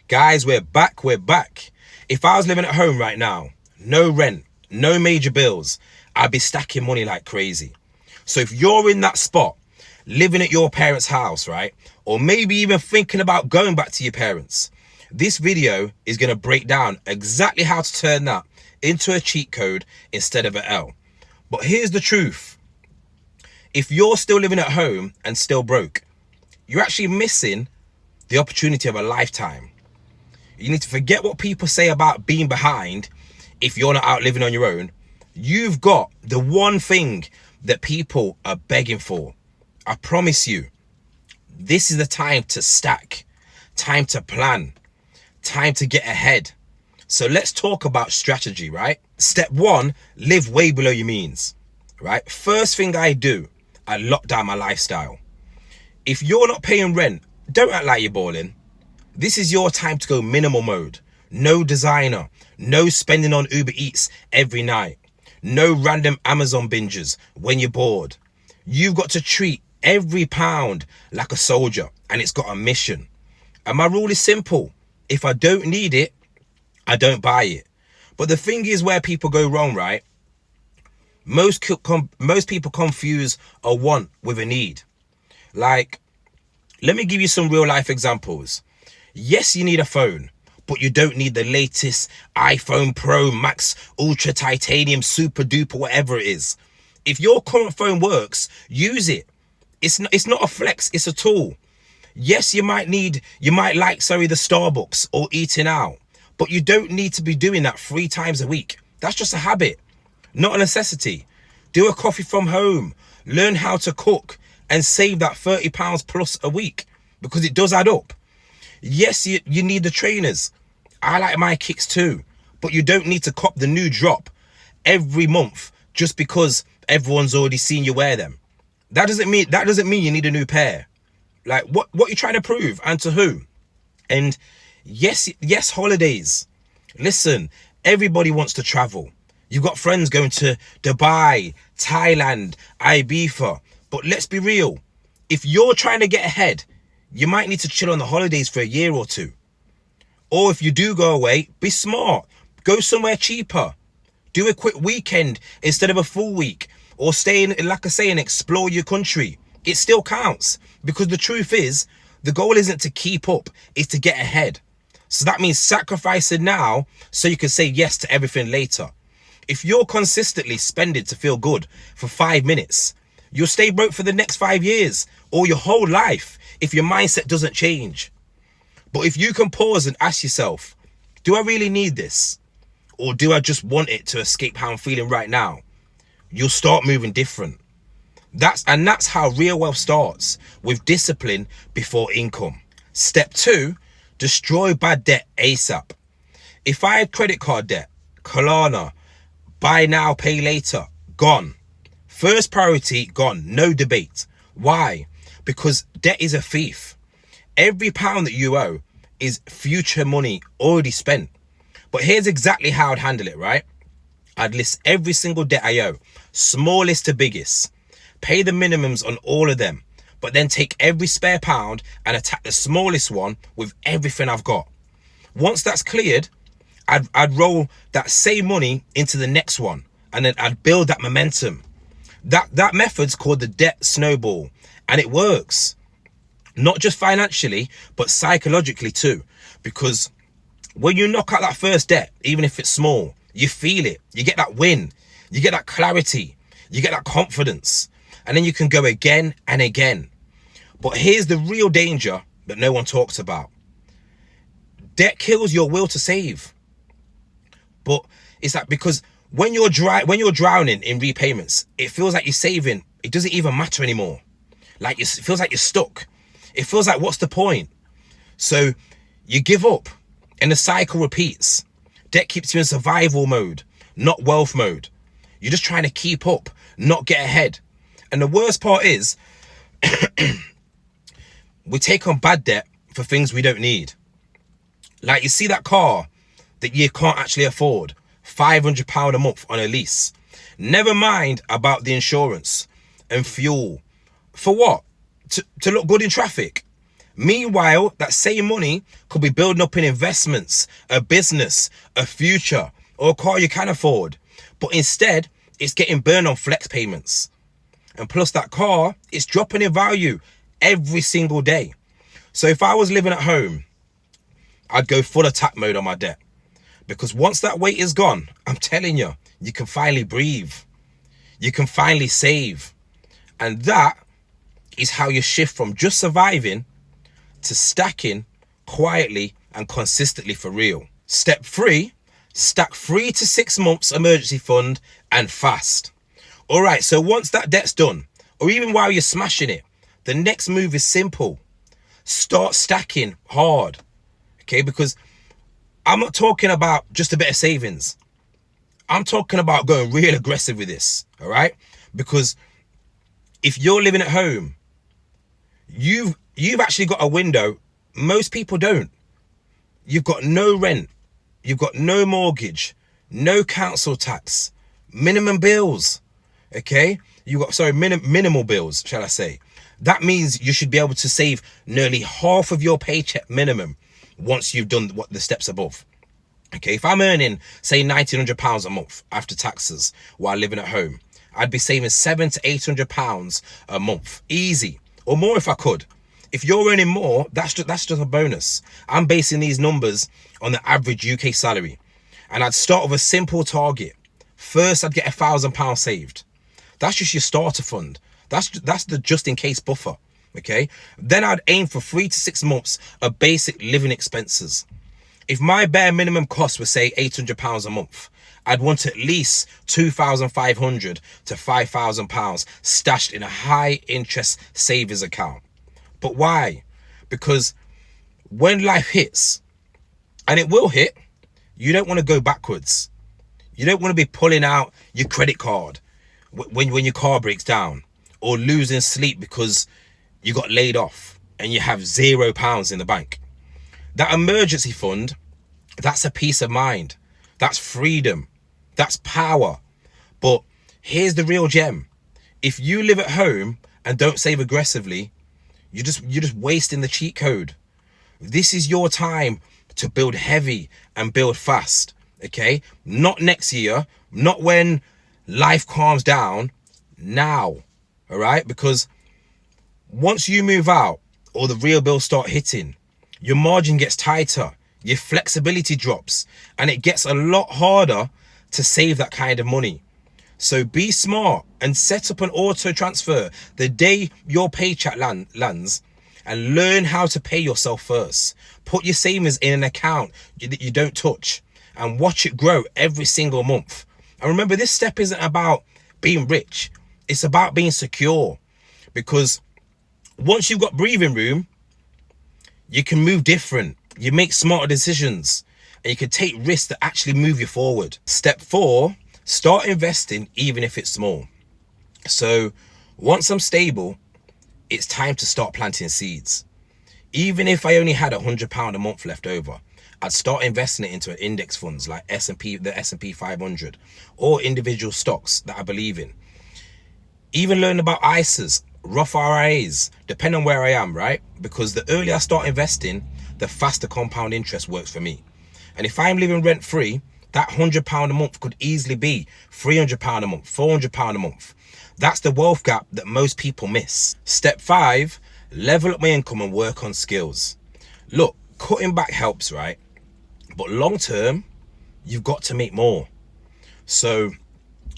Guys, we're back. If I was living at home right now, no rent, no major bills, I'd be stacking money like crazy. So if you're in that spot, living at your parents' house, right? Or maybe even thinking about going back to your parents, this video is going to break down exactly how to turn that into a cheat code instead of an L. But here's the truth. If you're still living at home and still broke, you're actually missing the opportunity of a lifetime. You need to forget what people say about being behind. If you're not out living on your own, you've got the one thing that people are begging for. I promise you, this is the time to stack, time to plan, time to get ahead. So let's talk about strategy, right? Step one, live way below your means, right? First thing I do, I lock down my lifestyle. If you're not paying rent, don't act like you're balling. This is your time to go minimal mode. No designer, no spending on Uber Eats every night, no random Amazon binges when you're bored. You've got to treat every pound like a soldier, and it's got a mission. And my rule is simple. If I don't need it, I don't buy it. But the thing is where people go wrong, right? Most people confuse a want with a need. Like, let me give you some real life examples. Yes, you need a phone, but you don't need the latest iPhone Pro Max Ultra Titanium Super Duper, whatever it is. If your current phone works, use it. It's not a flex, it's a tool. Yes, you might like the Starbucks or eating out, but you don't need to be doing that 3 times a week. That's just a habit, not a necessity. Do a coffee from home, learn how to cook, and save that £30 plus a week, because it does add up. Yes, you need the trainers. I like my kicks too, but you don't need to cop the new drop every month just because everyone's already seen you wear them. That doesn't mean you need a new pair. Like, what are you trying to prove, and to who? And yes, holidays. Listen, everybody wants to travel. You've got friends going to Dubai, Thailand, Ibiza. But let's be real. If you're trying to get ahead, you might need to chill on the holidays for a year or two. Or if you do go away, be smart. Go somewhere cheaper. Do a quick weekend instead of a full week. Or stay in, like I say, and explore your country. It still counts. Because the truth is, the goal isn't to keep up, it's to get ahead. So that means sacrificing now so you can say yes to everything later. If you're consistently spending to feel good for 5 minutes, you'll stay broke for the next 5 years or your whole life if your mindset doesn't change. But if you can pause and ask yourself, do I really need this? Or do I just want it to escape how I'm feeling right now? You'll start moving different. That's how real wealth starts, with discipline before income. Step 2, destroy bad debt ASAP. If I had credit card debt, Klarna, buy now, pay later, gone. First priority, gone, no debate. Why? Because debt is a thief. Every pound that you owe is future money already spent. But here's exactly how I'd handle it, right? I'd list every single debt I owe, smallest to biggest. Pay the minimums on all of them, but then take every spare pound and attack the smallest one with everything I've got. Once that's cleared, I'd roll that same money into the next one, and then I'd build that momentum. That method's called the debt snowball, and it works. Not just financially, but psychologically too. Because when you knock out that first debt, even if it's small, you feel it. You get that win. You get that clarity. You get that confidence. And then you can go again and again. But here's the real danger that no one talks about. Debt kills your will to save. But it's like, because when you're drowning in repayments, it feels like you're saving. It doesn't even matter anymore. Like, it feels like you're stuck. It feels like, what's the point? So you give up and the cycle repeats. Debt keeps you in survival mode, not wealth mode. You're just trying to keep up, not get ahead. And the worst part is, we take on bad debt for things we don't need. Like, you see that car that you can't actually afford, £500 a month on a lease. Never mind about the insurance and fuel. For what? To look good in traffic. Meanwhile, that same money could be building up in investments, a business, a future, or a car you can afford. But instead, it's getting burned on flex payments. And plus that car, it's dropping in value every single day. So if I was living at home, I'd go full attack mode on my debt. Because once that weight is gone, I'm telling you, you can finally breathe. You can finally save. And that is how you shift from just surviving to stacking quietly and consistently for real. Step 3, stack 3 to 6 months emergency fund and fast. All right, so once that debt's done, or even while you're smashing it, the next move is simple. Start stacking hard, okay? Because I'm not talking about just a bit of savings. I'm talking about going real aggressive with this, all right? Because if you're living at home, you've actually got a window. Most people don't. You've got no rent. You've got no mortgage, no council tax, minimum bills, okay? You've got, minimal bills, shall I say. That means you should be able to save nearly half of your paycheck minimum once you've done what the steps above. Okay, if I'm earning, say, £1,900 a month after taxes while living at home, I'd be saving £700 to £800 a month, easy, or more if I could. If you're earning more, that's just a bonus. I'm basing these numbers on the average UK salary, and I'd start with a simple target. First, I'd get £1,000 saved. That's just your starter fund. That's the just in case buffer. Okay, then I'd aim for 3 to 6 months of basic living expenses. If my bare minimum cost was, say, £800 a month, I'd want at least £2,500 to £5,000 stashed in a high interest savings account. But why? Because when life hits, and it will hit, you don't want to go backwards. You don't want to be pulling out your credit card when your car breaks down, or losing sleep because you got laid off and you have £0 in the bank. That emergency fund, that's a peace of mind. That's freedom. That's power. But here's the real gem. If you live at home and don't save aggressively, you're just wasting the cheat code. This is your time to build heavy and build fast, okay? Not next year, not when life calms down, now, all right? Because once you move out or the real bills start hitting, your margin gets tighter, your flexibility drops, and it gets a lot harder to save that kind of money. So be smart and set up an auto transfer the day your paycheck lands, and learn how to pay yourself first. Put your savings in an account that you don't touch and watch it grow every single month. And remember, this step isn't about being rich. It's about being secure, because once you've got breathing room, you can move different. You make smarter decisions, and you can take risks that actually move you forward. Step 4, start investing even if it's small. So once I'm stable, it's time to start planting seeds. Even if I only had £100 a month left over, I'd start investing it into index funds like the S&P 500, or individual stocks that I believe in. Even learn about ISAs, Roth IRAs, depending on where I am, right? Because the earlier I start investing, the faster compound interest works for me. And if I'm living rent free, that £100 a month could easily be £300 a month, £400 a month. That's the wealth gap that most people miss. Step 5, level up my income and work on skills. Look, cutting back helps, right? But long term, you've got to make more. So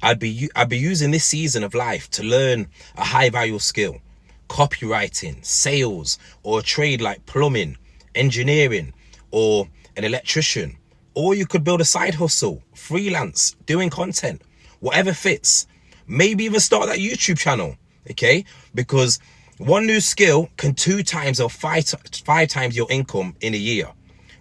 I'd be using this season of life to learn a high value skill, copywriting, sales, or a trade like plumbing, engineering, or an electrician. Or you could build a side hustle, freelance, doing content, whatever fits. Maybe even start that YouTube channel, okay? Because one new skill can 2 times or 5 times your income in a year.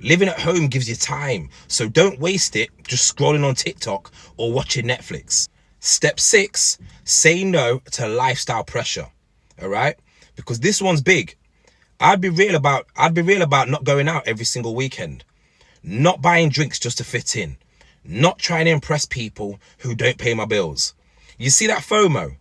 Living at home gives you time, so don't waste it just scrolling on TikTok or watching Netflix. Step 6, say no to lifestyle pressure, all right? Because this one's big. I'd be real about not going out every single weekend, not buying drinks just to fit in, not trying to impress people who don't pay my bills. You see that FOMO,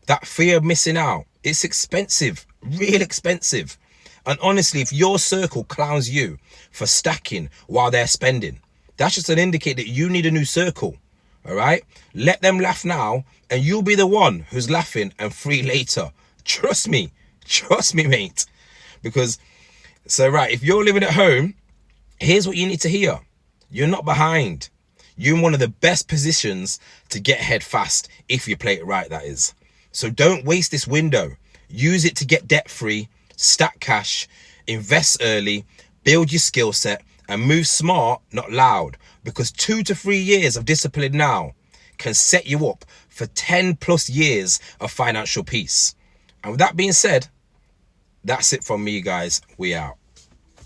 that fear of missing out? It's expensive, real expensive. And honestly, if your circle clowns you for stacking while they're spending, that's just an indicator that you need a new circle. All right? Let them laugh now, and you'll be the one who's laughing and free later. Trust me, mate. Because, so right, if you're living at home, here's what you need to hear. You're not behind. You're in one of the best positions to get ahead fast, if you play it right, that is. So don't waste this window. Use it to get debt free, stack cash, invest early, build your skill set, and move smart, not loud. Because 2 to 3 years of discipline now can set you up for 10 plus years of financial peace. And with that being said, that's it from me, guys. We out.